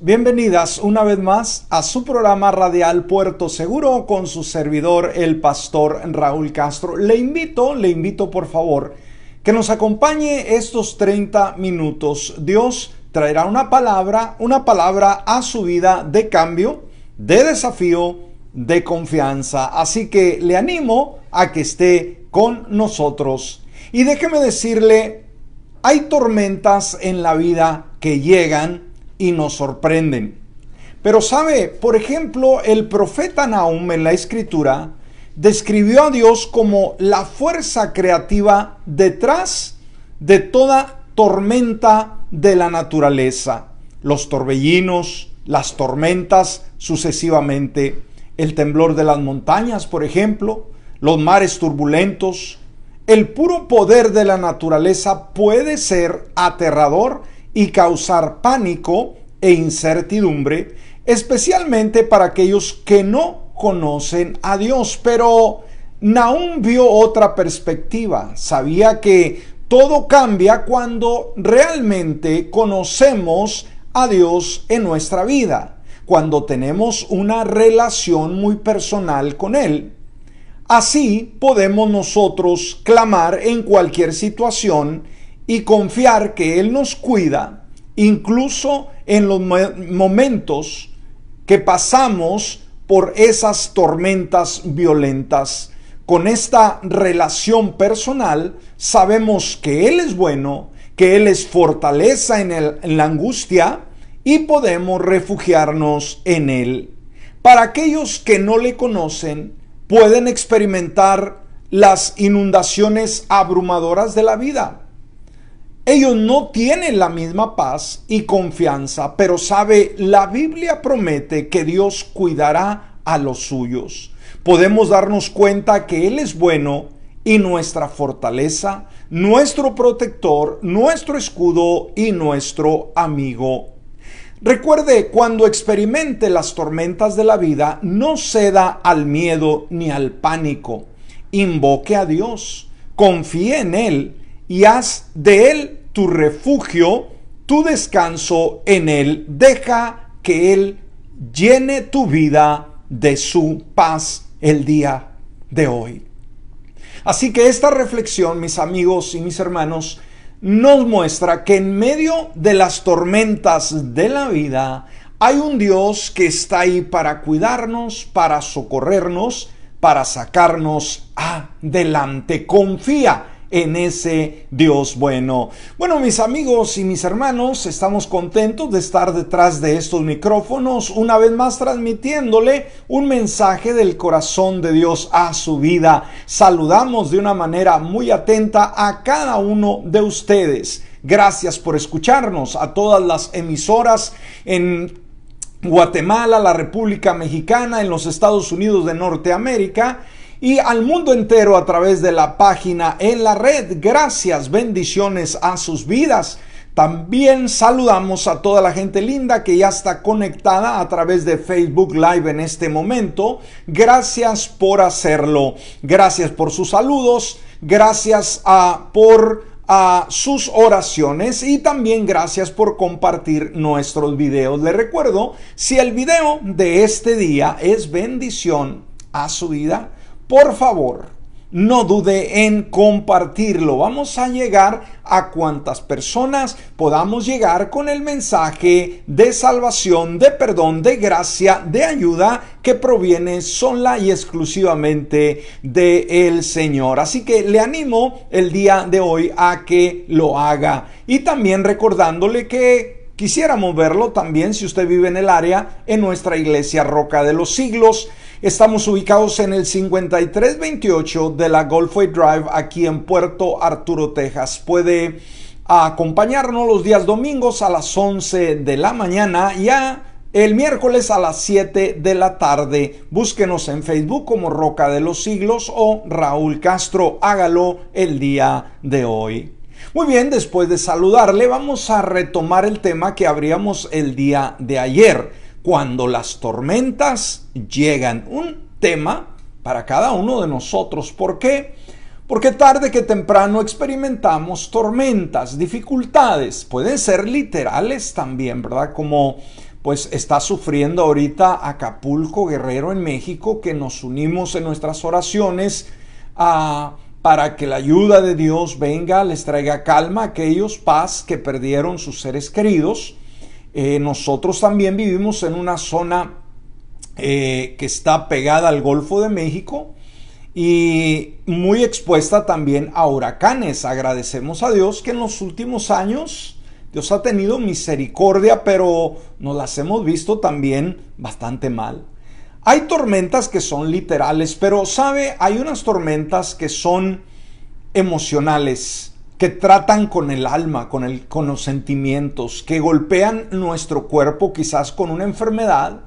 bienvenidas una vez más a su programa radial Puerto Seguro con su servidor, el pastor Raúl Castro. Le invito por favor que nos acompañe estos 30 minutos. Dios traerá una palabra a su vida de cambio, de desafío, de confianza. Así que le animo a que esté con nosotros. Y déjeme decirle, hay tormentas en la vida que llegan y nos sorprenden. Pero sabe, por ejemplo, el profeta Nahum en la Escritura describió a Dios como la fuerza creativa detrás de toda tormenta de la naturaleza. Los torbellinos, las tormentas sucesivamente, el temblor de las montañas, por ejemplo, los mares turbulentos. El puro poder de la naturaleza puede ser aterrador y causar pánico e incertidumbre, especialmente para aquellos que no conocen a Dios. Pero Nahum vio otra perspectiva. Sabía que todo cambia cuando realmente conocemos a Dios en nuestra vida, cuando tenemos una relación muy personal con Él. Así podemos nosotros clamar en cualquier situación y confiar que Él nos cuida, incluso en los momentos que pasamos por esas tormentas violentas. Con esta relación personal sabemos que Él es bueno, que Él es fortaleza en la angustia y podemos refugiarnos en Él. Para aquellos que no le conocen, pueden experimentar las inundaciones abrumadoras de la vida. Ellos no tienen la misma paz y confianza, pero sabe, la Biblia promete que Dios cuidará a los suyos. Podemos darnos cuenta que Él es bueno y nuestra fortaleza, nuestro protector, nuestro escudo y nuestro amigo. Recuerde, cuando experimente las tormentas de la vida, no ceda al miedo ni al pánico. Invoque a Dios, confíe en Él y haz de Él tu refugio, tu descanso en Él. Deja que Él llene tu vida de su paz el día de hoy. Así que esta reflexión, mis amigos y mis hermanos, nos muestra que en medio de las tormentas de la vida hay un Dios que está ahí para cuidarnos, para socorrernos, para sacarnos adelante. Confía en ese Dios bueno. Bueno, mis amigos y mis hermanos, estamos contentos de estar detrás de estos micrófonos, una vez más transmitiéndole un mensaje del corazón de Dios a su vida. Saludamos de una manera muy atenta a cada uno de ustedes. Gracias por escucharnos, a todas las emisoras en Guatemala, la República Mexicana, en los Estados Unidos de Norteamérica y al mundo entero a través de la página en la red. Gracias, bendiciones a sus vidas. También saludamos a toda la gente linda que ya está conectada a través de Facebook Live en este momento. Gracias por hacerlo. Gracias por sus saludos. Gracias por sus oraciones y también gracias por compartir nuestros videos. Les recuerdo, si el video de este día es bendición a su vida, por favor, no dude en compartirlo. Vamos a llegar a cuantas personas podamos llegar con el mensaje de salvación, de perdón, de gracia, de ayuda que proviene sola y exclusivamente del Señor. Así que le animo el día de hoy a que lo haga. Y también recordándole que quisiéramos verlo también, si usted vive en el área, en nuestra iglesia Roca de los Siglos. Estamos ubicados en el 5328 de la Gulfway Drive, aquí en Puerto Arturo, Texas. Puede acompañarnos los días domingos a las 11 de la mañana y el miércoles a las 7 de la tarde. Búsquenos en Facebook como Roca de los Siglos o Raúl Castro. Hágalo el día de hoy. Muy bien, después de saludarle, vamos a retomar el tema que abríamos el día de ayer. Cuando las tormentas llegan, un tema para cada uno de nosotros. ¿Por qué? Porque tarde que temprano experimentamos tormentas, dificultades. Pueden ser literales también, ¿verdad? Como pues está sufriendo ahorita Acapulco, Guerrero en México, que nos unimos en nuestras oraciones para que la ayuda de Dios venga, les traiga calma a aquellos, paz, que perdieron sus seres queridos. Nosotros también vivimos en una zona que está pegada al Golfo de México y muy expuesta también a huracanes. Agradecemos a Dios que en los últimos años Dios ha tenido misericordia, pero nos las hemos visto también bastante mal. Hay tormentas que son literales, pero ¿sabe? Hay unas tormentas que son emocionales, que tratan con el alma, con los sentimientos, que golpean nuestro cuerpo, quizás con una enfermedad,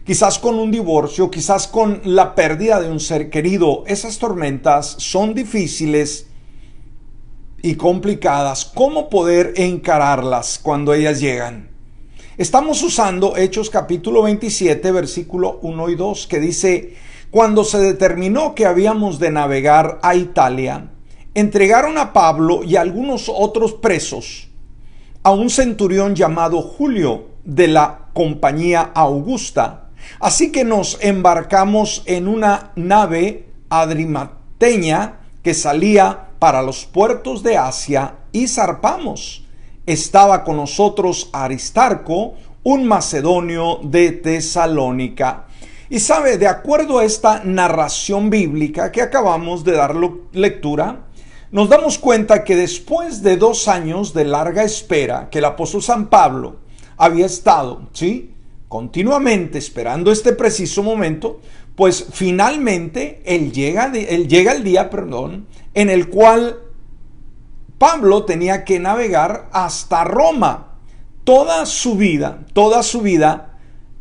quizás con un divorcio, quizás con la pérdida de un ser querido. Esas tormentas son difíciles y complicadas. ¿Cómo poder encararlas cuando ellas llegan? Estamos usando Hechos capítulo 27, versículo 1 y 2, que dice: cuando se determinó que habíamos de navegar a Italia, entregaron a Pablo y a algunos otros presos a un centurión llamado Julio de la compañía Augusta. Así que nos embarcamos en una nave adrimateña que salía para los puertos de Asia y zarpamos. Estaba con nosotros Aristarco, un macedonio de Tesalónica. Y sabe, de acuerdo a esta narración bíblica que acabamos de dar lectura, nos damos cuenta que después de 2 años de larga espera que el apóstol San Pablo había estado, ¿sí?, continuamente esperando este preciso momento, pues finalmente él llega el día, en el cual Pablo tenía que navegar hasta Roma. Toda su vida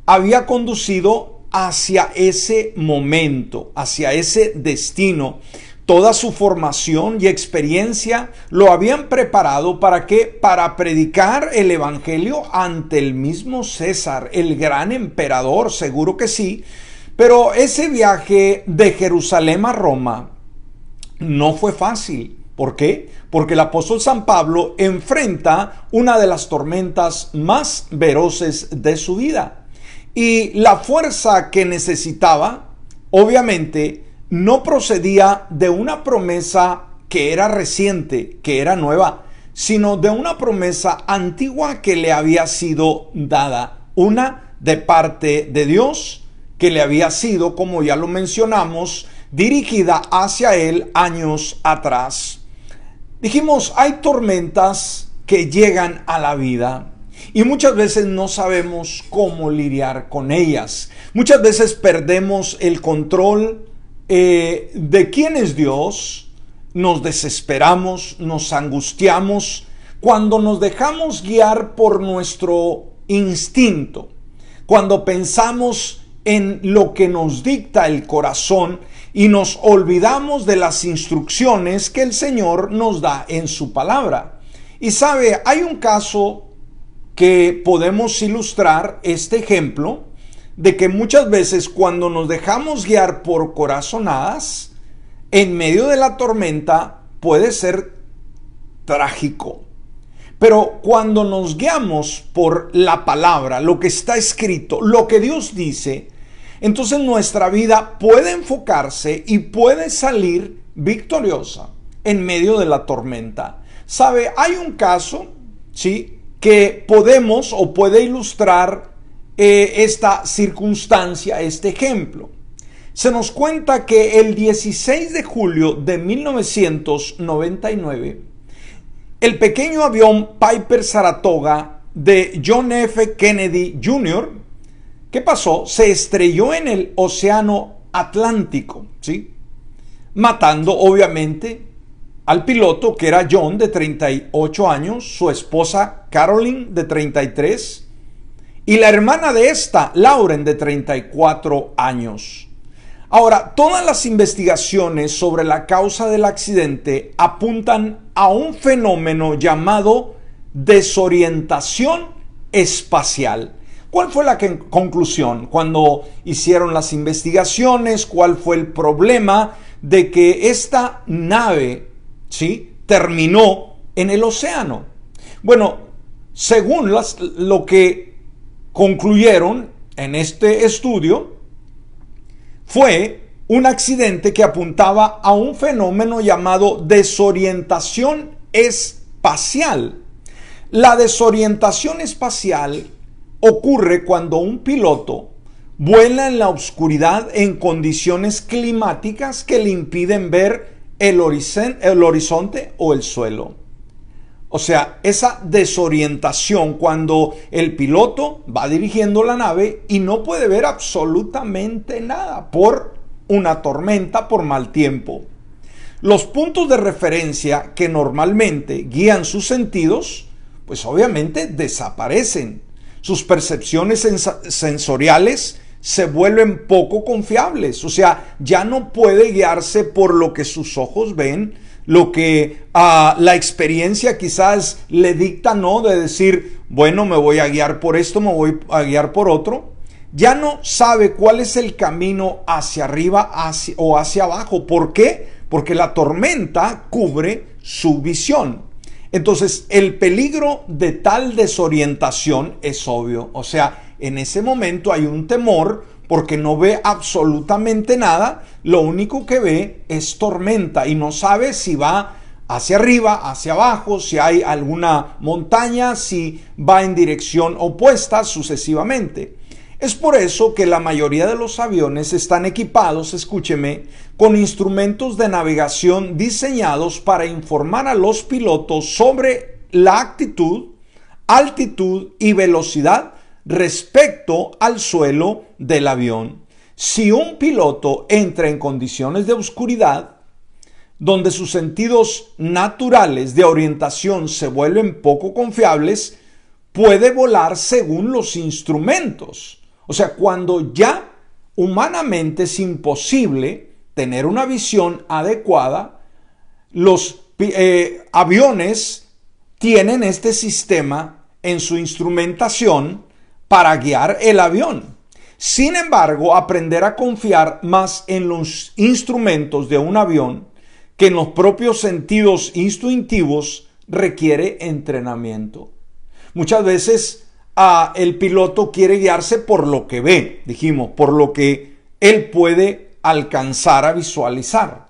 había conducido hacia ese momento, hacia ese destino. Toda su formación y experiencia lo habían preparado ¿para qué? Para predicar el evangelio ante el mismo César, el gran emperador, seguro que sí. Pero ese viaje de Jerusalén a Roma no fue fácil. ¿Por qué? Porque el apóstol San Pablo enfrenta una de las tormentas más feroces de su vida. Y la fuerza que necesitaba, obviamente, no procedía de una promesa que era reciente, que era nueva, sino de una promesa antigua que le había sido dada. Una de parte de Dios, que le había sido, como ya lo mencionamos, dirigida hacia él años atrás. Dijimos, hay tormentas que llegan a la vida y muchas veces no sabemos cómo lidiar con ellas. Muchas veces perdemos el control de quién es Dios, nos desesperamos, nos angustiamos cuando nos dejamos guiar por nuestro instinto, cuando pensamos en lo que nos dicta el corazón y nos olvidamos de las instrucciones que el Señor nos da en su palabra. Y sabe, hay un caso que podemos ilustrar este ejemplo de que muchas veces cuando nos dejamos guiar por corazonadas, en medio de la tormenta puede ser trágico. Pero cuando nos guiamos por la palabra, lo que está escrito, lo que Dios dice, entonces nuestra vida puede enfocarse y puede salir victoriosa en medio de la tormenta. ¿Sabe? Hay un caso, ¿sí?, que podemos o puede ilustrar esta circunstancia, este ejemplo. Se nos cuenta que el 16 de julio de 1999, el pequeño avión Piper Saratoga de John F. Kennedy Jr., ¿qué pasó? Se estrelló en el Océano Atlántico, ¿sí?, matando obviamente al piloto, que era John, de 38 años, su esposa Caroline, de 33, y la hermana de esta, Lauren, de 34 años. Ahora, todas las investigaciones sobre la causa del accidente apuntan a un fenómeno llamado desorientación espacial. ¿Cuál fue la conclusión cuando hicieron las investigaciones? ¿Cuál fue el problema de que esta nave, ¿sí?, terminó en el océano? Bueno, según lo que concluyeron en este estudio fue un accidente que apuntaba a un fenómeno llamado desorientación espacial. La desorientación espacial ocurre cuando un piloto vuela en la oscuridad en condiciones climáticas que le impiden ver el horizonte o el suelo. O sea, esa desorientación cuando el piloto va dirigiendo la nave y no puede ver absolutamente nada por una tormenta, por mal tiempo. Los puntos de referencia que normalmente guían sus sentidos, pues obviamente desaparecen. Sus percepciones sensoriales se vuelven poco confiables. O sea, ya no puede guiarse por lo que sus ojos ven, lo que la experiencia quizás le dicta, ¿no? De decir, bueno, me voy a guiar por esto, me voy a guiar por otro. Ya no sabe cuál es el camino hacia arriba o hacia abajo. ¿Por qué? Porque la tormenta cubre su visión. Entonces, el peligro de tal desorientación es obvio. O sea, en ese momento hay un temor porque no ve absolutamente nada. Lo único que ve es tormenta y no sabe si va hacia arriba, hacia abajo, si hay alguna montaña, si va en dirección opuesta, sucesivamente. Es por eso que la mayoría de los aviones están equipados, escúcheme, con instrumentos de navegación diseñados para informar a los pilotos sobre la actitud, altitud y velocidad respecto al suelo del avión. Si un piloto entra en condiciones de oscuridad, donde sus sentidos naturales de orientación se vuelven poco confiables, puede volar según los instrumentos. O sea, cuando ya humanamente es imposible tener una visión adecuada, los aviones tienen este sistema en su instrumentación para guiar el avión. Sin embargo, aprender a confiar más en los instrumentos de un avión que en los propios sentidos instintivos requiere entrenamiento. Muchas veces el piloto quiere guiarse por lo que ve, dijimos, por lo que él puede alcanzar a visualizar.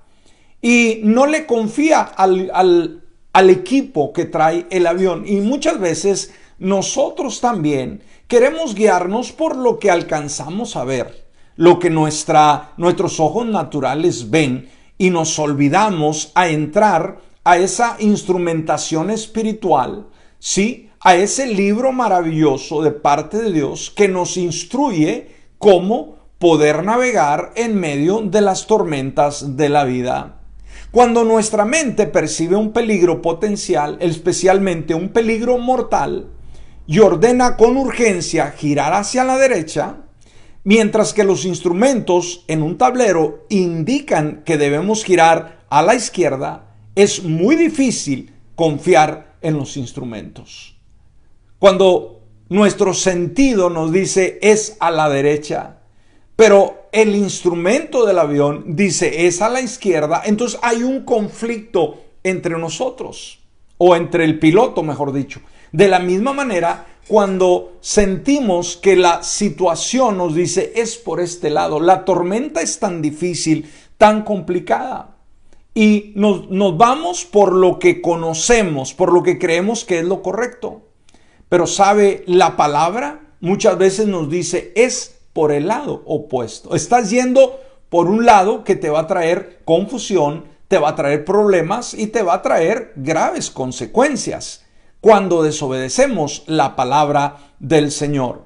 Y no le confía al equipo que trae el avión. Y muchas veces nosotros también queremos guiarnos por lo que alcanzamos a ver, lo que nuestros ojos naturales ven, y nos olvidamos a entrar a esa instrumentación espiritual, ¿sí? A ese libro maravilloso de parte de Dios que nos instruye cómo poder navegar en medio de las tormentas de la vida. Cuando nuestra mente percibe un peligro potencial, especialmente un peligro mortal, y ordena con urgencia girar hacia la derecha, mientras que los instrumentos en un tablero indican que debemos girar a la izquierda, es muy difícil confiar en los instrumentos. Cuando nuestro sentido nos dice es a la derecha, pero el instrumento del avión dice es a la izquierda, entonces hay un conflicto entre nosotros, o entre el piloto, mejor dicho. De la misma manera, cuando sentimos que la situación nos dice es por este lado, la tormenta es tan difícil, tan complicada, y nos vamos por lo que conocemos, por lo que creemos que es lo correcto. Pero sabe, la palabra muchas veces nos dice es por el lado opuesto. Estás yendo por un lado que te va a traer confusión, te va a traer problemas y te va a traer graves consecuencias cuando desobedecemos la palabra del Señor.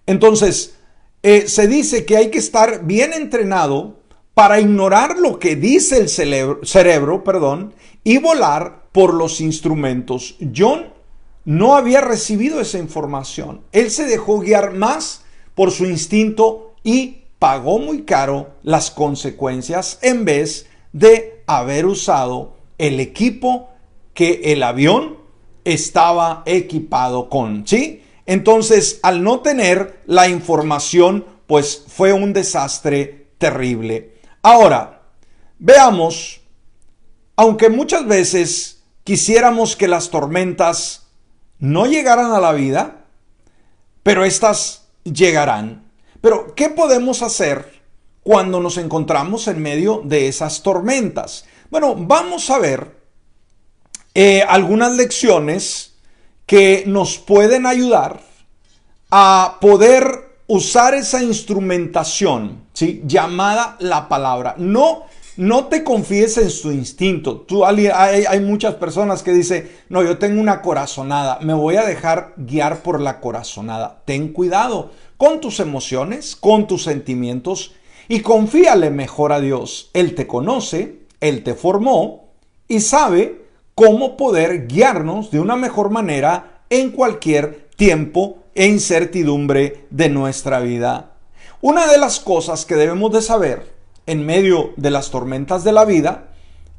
Entonces, se dice que hay que estar bien entrenado para ignorar lo que dice el cerebro, y volar por los instrumentos. John no había recibido esa información. Él se dejó guiar más por su instinto y pagó muy caro las consecuencias en vez de haber usado el equipo que el avión estaba equipado con, ¿sí? Entonces, al no tener la información, pues fue un desastre terrible. Ahora, veamos, aunque muchas veces quisiéramos que las tormentas no llegaran a la vida, pero estas llegarán. Pero, ¿qué podemos hacer cuando nos encontramos en medio de esas tormentas? Bueno, vamos a ver algunas lecciones que nos pueden ayudar a poder usar esa instrumentación, ¿sí?, llamada la palabra. No te confíes en tu instinto. Hay muchas personas que dicen, no, yo tengo una corazonada, me voy a dejar guiar por la corazonada. Ten cuidado con tus emociones, con tus sentimientos, y confíale mejor a Dios. Él te conoce, Él te formó y sabe cómo poder guiarnos de una mejor manera en cualquier tiempo e incertidumbre de nuestra vida. Una de las cosas que debemos de saber en medio de las tormentas de la vida,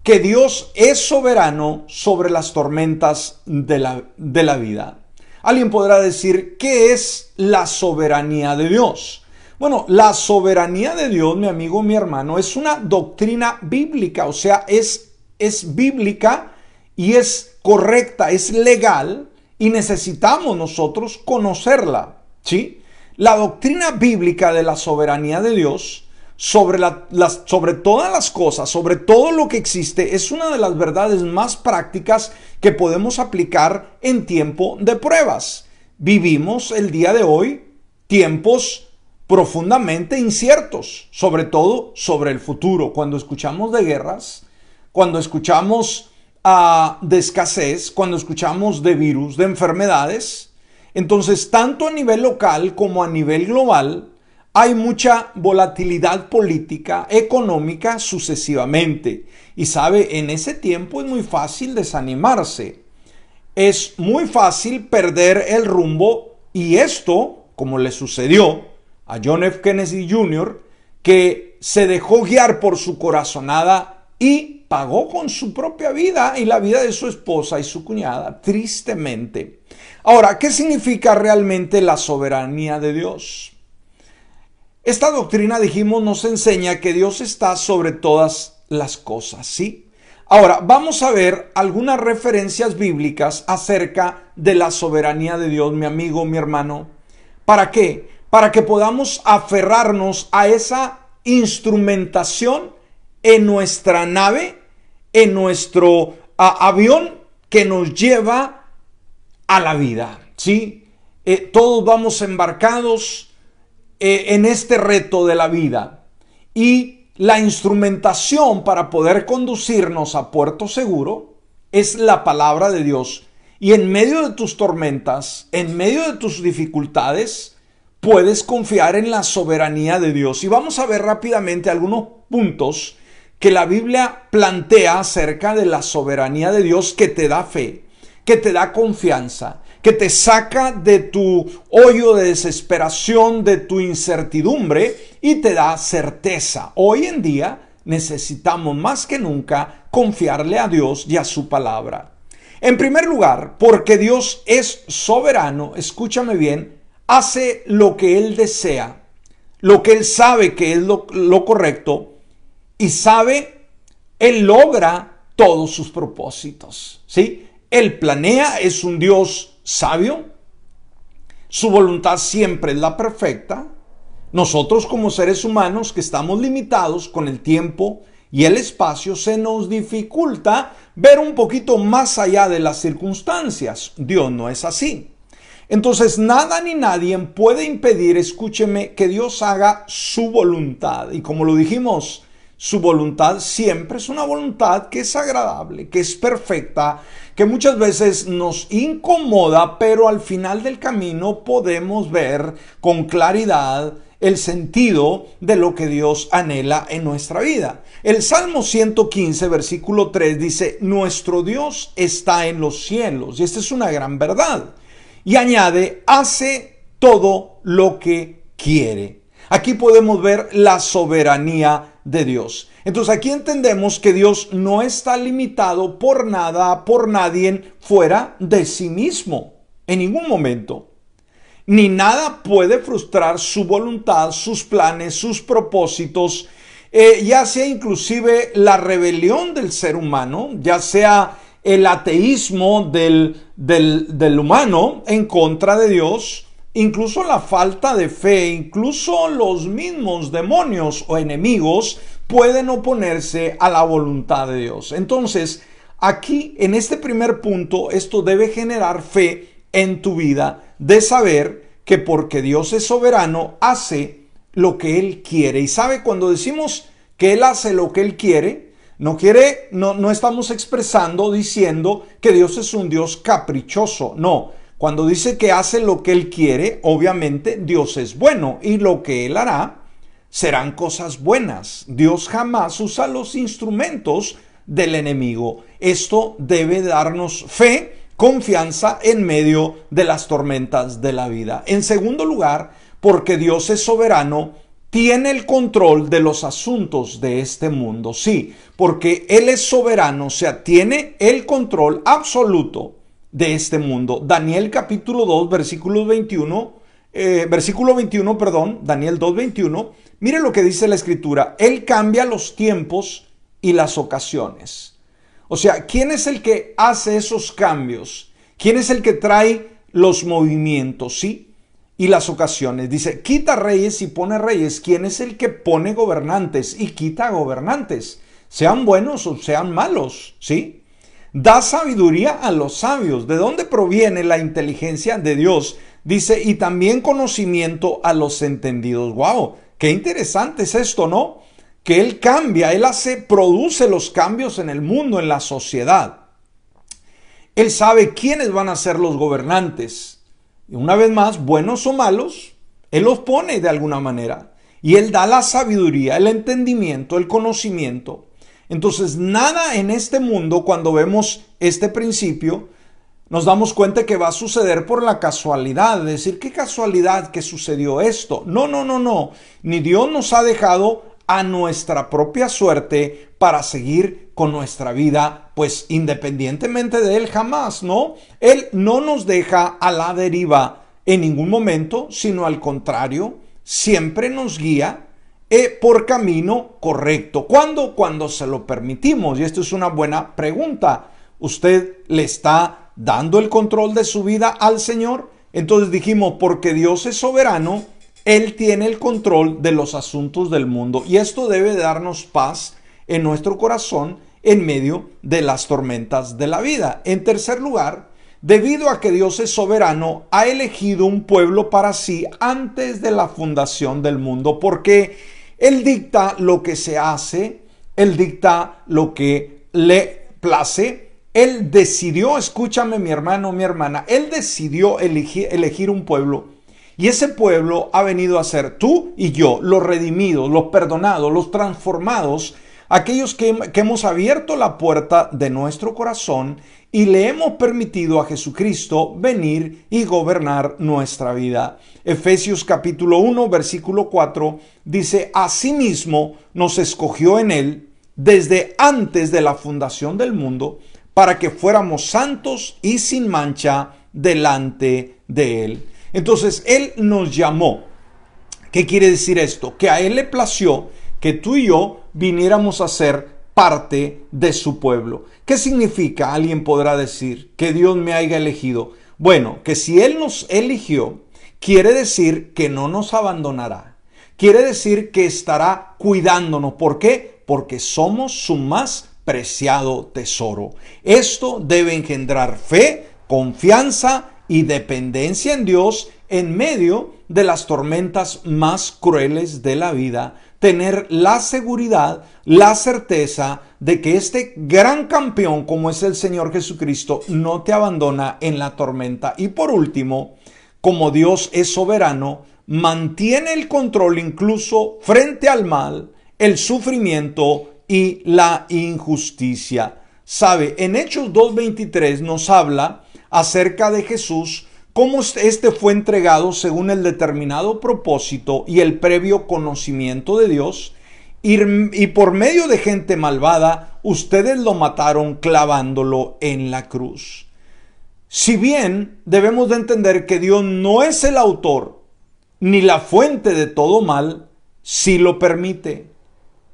que Dios es soberano sobre las tormentas de la vida. Alguien podrá decir, ¿qué es la soberanía de Dios? Bueno, la soberanía de Dios, mi amigo, mi hermano, es una doctrina bíblica, o sea, es bíblica y es correcta, es legal, y necesitamos nosotros conocerla, ¿sí? La doctrina bíblica de la soberanía de Dios sobre todas las cosas, sobre todo lo que existe, es una de las verdades más prácticas que podemos aplicar en tiempo de pruebas. Vivimos el día de hoy tiempos profundamente inciertos, sobre todo sobre el futuro. Cuando escuchamos de guerras, cuando escuchamos de escasez, cuando escuchamos de virus, de enfermedades, entonces tanto a nivel local como a nivel global, hay mucha volatilidad política, económica, sucesivamente. Y sabe, en ese tiempo es muy fácil desanimarse. Es muy fácil perder el rumbo, y esto, como le sucedió a John F. Kennedy Jr., que se dejó guiar por su corazonada y pagó con su propia vida y la vida de su esposa y su cuñada, tristemente. Ahora, ¿qué significa realmente la soberanía de Dios? Esta doctrina, dijimos, nos enseña que Dios está sobre todas las cosas, ¿sí? Ahora, vamos a ver algunas referencias bíblicas acerca de la soberanía de Dios, mi amigo, mi hermano. ¿Para qué? Para que podamos aferrarnos a esa instrumentación en nuestra nave, en nuestro avión que nos lleva a la vida, ¿sí? Todos vamos embarcados en este reto de la vida, y la instrumentación para poder conducirnos a puerto seguro es la palabra de Dios. Y en medio de tus tormentas, en medio de tus dificultades, puedes confiar en la soberanía de Dios. Y vamos a ver rápidamente algunos puntos que la Biblia plantea acerca de la soberanía de Dios, que te da fe, que te da confianza, que te saca de tu hoyo de desesperación, de tu incertidumbre, y te da certeza. Hoy en día necesitamos más que nunca confiarle a Dios y a su palabra. En primer lugar, porque Dios es soberano, escúchame bien, hace lo que Él desea, lo que Él sabe que es lo correcto, y Él logra todos sus propósitos, ¿sí? Él planea, es un Dios sabio, su voluntad siempre es la perfecta. Nosotros, como seres humanos que estamos limitados con el tiempo y el espacio, se nos dificulta ver un poquito más allá de las circunstancias. Dios no es así. Entonces, nada ni nadie puede impedir, escúcheme, que Dios haga su voluntad. Y como lo dijimos, su voluntad siempre es una voluntad que es agradable, que es perfecta, que muchas veces nos incomoda, pero al final del camino podemos ver con claridad el sentido de lo que Dios anhela en nuestra vida. El Salmo 115, versículo 3 dice, nuestro Dios está en los cielos, y esta es una gran verdad. Y añade, hace todo lo que quiere. Aquí podemos ver la soberanía de Dios. Entonces aquí entendemos que Dios no está limitado por nada, por nadie fuera de sí mismo, en ningún momento. Ni nada puede frustrar su voluntad, sus planes, sus propósitos, ya sea inclusive la rebelión del ser humano, ya sea el ateísmo del humano en contra de Dios. incluso la falta de fe, incluso los mismos demonios o enemigos pueden oponerse a la voluntad de Dios. Entonces, aquí en este primer punto, esto debe generar fe en tu vida de saber que porque Dios es soberano, hace lo que Él quiere. Y sabe, cuando decimos que Él hace lo que Él quiere, no estamos expresando diciendo que Dios es un Dios caprichoso. No, cuando dice que hace lo que Él quiere, obviamente Dios es bueno y lo que Él hará serán cosas buenas. Dios jamás usa los instrumentos del enemigo. Esto debe darnos fe, confianza en medio de las tormentas de la vida. En segundo lugar, porque Dios es soberano, tiene el control de los asuntos de este mundo. Sí, porque Él es soberano, o sea, tiene el control absoluto de este mundo. Daniel capítulo 2, versículo 21, Daniel 2, 21. Mire lo que dice la Escritura. Él cambia los tiempos y las ocasiones. O sea, ¿quién es el que hace esos cambios? ¿Quién es el que trae los movimientos? Sí, y las ocasiones. Dice, quita reyes y pone reyes. ¿Quién es el que pone gobernantes y quita gobernantes? Sean buenos o sean malos, ¿sí? Da sabiduría a los sabios. ¿De dónde proviene la inteligencia de Dios? Dice, y también conocimiento a los entendidos. ¡Wow! Qué interesante es esto, ¿no? Que Él cambia, produce los cambios en el mundo, en la sociedad. Él sabe quiénes van a ser los gobernantes. Y una vez más, buenos o malos, Él los pone de alguna manera. Y Él da la sabiduría, el entendimiento, el conocimiento. Entonces, nada en este mundo, cuando vemos este principio, nos damos cuenta que va a suceder por la casualidad. Es decir, ¿qué casualidad que sucedió esto? No. Ni Dios nos ha dejado a nuestra propia suerte para seguir con nuestra vida, pues independientemente de Él, jamás, ¿no? Él no nos deja a la deriva en ningún momento, sino al contrario, siempre nos guía por camino correcto. ¿Cuándo? Cuando se lo permitimos. Y esto es una buena pregunta. ¿Usted le está dando el control de su vida al Señor? Entonces dijimos, porque Dios es soberano, Él tiene el control de los asuntos del mundo. Y esto debe darnos paz en nuestro corazón en medio de las tormentas de la vida. En tercer lugar, debido a que Dios es soberano, ha elegido un pueblo para sí antes de la fundación del mundo, porque Él dicta lo que se hace, Él dicta lo que le place. Él decidió, escúchame mi hermano, mi hermana, Él decidió elegir un pueblo. Y ese pueblo ha venido a ser tú y yo, los redimidos, los perdonados, los transformados, aquellos que hemos abierto la puerta de nuestro corazón y le hemos permitido a Jesucristo venir y gobernar nuestra vida. Efesios capítulo 1, versículo 4 dice, asimismo nos escogió en Él desde antes de la fundación del mundo para que fuéramos santos y sin mancha delante de Él. Entonces, Él nos llamó. ¿Qué quiere decir esto? Que a Él le plació que tú y yo viniéramos a ser parte de su pueblo. ¿Qué significa? Alguien podrá decir que Dios me haya elegido. Bueno, que si Él nos eligió, quiere decir que no nos abandonará. Quiere decir que estará cuidándonos. ¿Por qué? Porque somos su más preciado tesoro. Esto debe engendrar fe, confianza y dependencia en Dios en medio de las tormentas más crueles de la vida. Tener la seguridad, la certeza de que este gran campeón como es el Señor Jesucristo no te abandona en la tormenta. Y por último, como Dios es soberano, mantiene el control incluso frente al mal, el sufrimiento y la injusticia. Sabe, en Hechos 2:23 nos habla acerca de Jesús, cómo este fue entregado según el determinado propósito y el previo conocimiento de Dios, y por medio de gente malvada, ustedes lo mataron clavándolo en la cruz. Si bien debemos de entender que Dios no es el autor ni la fuente de todo mal, sí lo permite.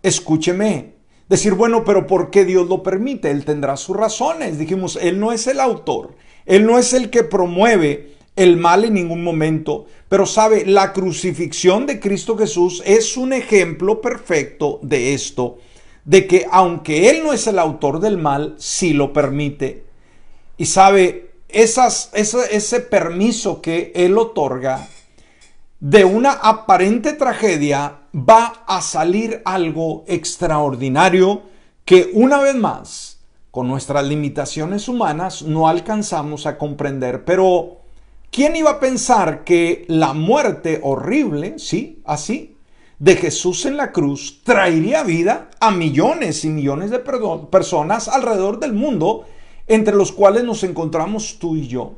Escúcheme. Decir, bueno, pero ¿por qué Dios lo permite? Él tendrá sus razones. Dijimos, Él no es el autor. Él no es el que promueve el mal en ningún momento. Pero sabe, la crucifixión de Cristo Jesús es un ejemplo perfecto de esto, de que aunque Él no es el autor del mal, sí lo permite. Y sabe, ese permiso que Él otorga, de una aparente tragedia va a salir algo extraordinario que una vez más, con nuestras limitaciones humanas, no alcanzamos a comprender. Pero ¿quién iba a pensar que la muerte horrible, sí, así, de Jesús en la cruz traería vida a millones y millones de personas alrededor del mundo, entre los cuales nos encontramos tú y yo?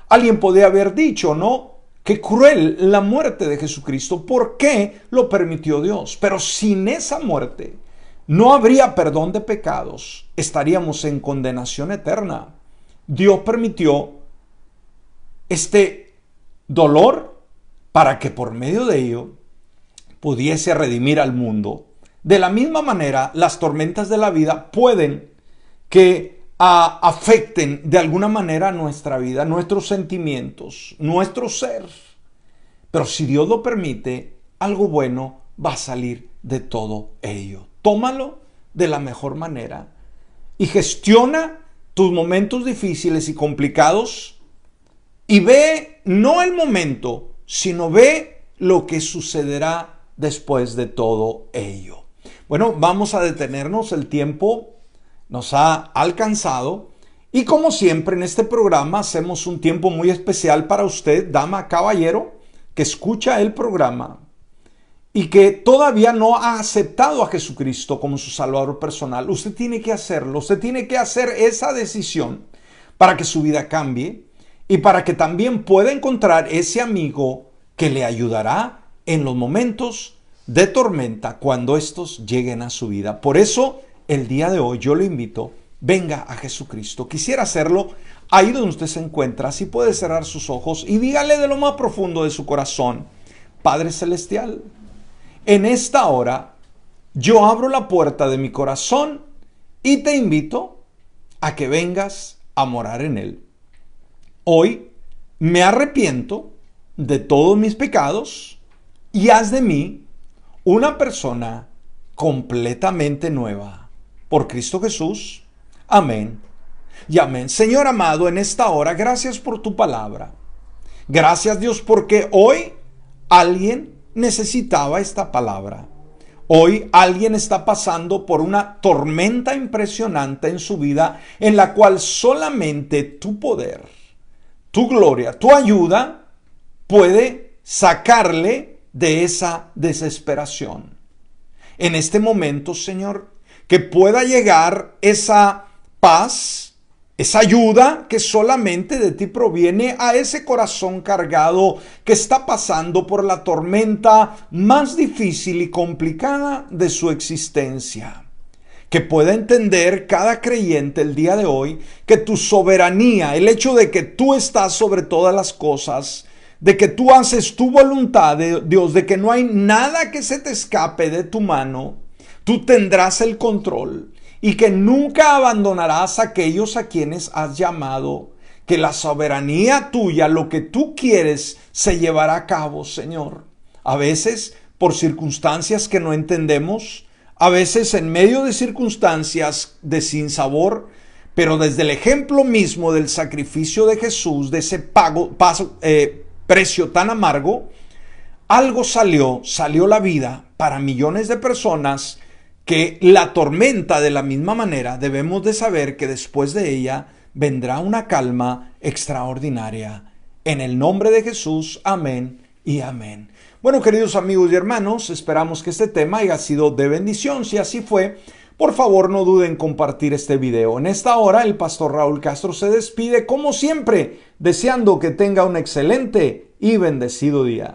Alguien podría haber dicho, ¿no? Qué cruel la muerte de Jesucristo. ¿Por qué lo permitió Dios? Pero sin esa muerte no habría perdón de pecados. Estaríamos en condenación eterna. Dios permitió este dolor para que por medio de ello pudiese redimir al mundo. De la misma manera, las tormentas de la vida pueden que afecten de alguna manera nuestra vida, nuestros sentimientos, nuestro ser. Pero si Dios lo permite, algo bueno va a salir de todo ello. Tómalo de la mejor manera y gestiona tus momentos difíciles y complicados y ve no el momento, sino ve lo que sucederá después de todo ello. Bueno, vamos a detenernos, el tiempo nos ha alcanzado y como siempre en este programa hacemos un tiempo muy especial para usted, dama, caballero, que escucha el programa y que todavía no ha aceptado a Jesucristo como su Salvador personal. Usted tiene que hacerlo, usted tiene que hacer esa decisión para que su vida cambie y para que también pueda encontrar ese amigo que le ayudará en los momentos de tormenta cuando estos lleguen a su vida. Por eso, el día de hoy yo le invito, venga a Jesucristo. Quisiera hacerlo ahí donde usted se encuentra, así puede cerrar sus ojos y dígale de lo más profundo de su corazón: Padre Celestial, en esta hora yo abro la puerta de mi corazón y te invito a que vengas a morar en él. Hoy me arrepiento de todos mis pecados y haz de mí una persona completamente nueva. Por Cristo Jesús. Amén y amén. Señor amado, en esta hora, gracias por tu palabra. Gracias, Dios, porque hoy alguien necesitaba esta palabra. Hoy alguien está pasando por una tormenta impresionante en su vida, en la cual solamente tu poder, tu gloria, tu ayuda puede sacarle de esa desesperación. En este momento, Señor, que pueda llegar esa paz, esa ayuda que solamente de ti proviene a ese corazón cargado que está pasando por la tormenta más difícil y complicada de su existencia. Que pueda entender cada creyente el día de hoy que tu soberanía, el hecho de que tú estás sobre todas las cosas, de que tú haces tu voluntad, Dios, de que no hay nada que se te escape de tu mano, tú tendrás el control y que nunca abandonarás a aquellos a quienes has llamado, que la soberanía tuya, lo que tú quieres, se llevará a cabo, Señor. A veces por circunstancias que no entendemos, a veces en medio de circunstancias de sinsabor, pero desde el ejemplo mismo del sacrificio de Jesús, de ese precio tan amargo, algo salió la vida para millones de personas, que la tormenta, de la misma manera debemos de saber que después de ella vendrá una calma extraordinaria. En el nombre de Jesús, amén y amén. Bueno, queridos amigos y hermanos, esperamos que este tema haya sido de bendición. Si así fue, por favor no duden en compartir este video. En esta hora el pastor Raúl Castro se despide como siempre, deseando que tenga un excelente y bendecido día.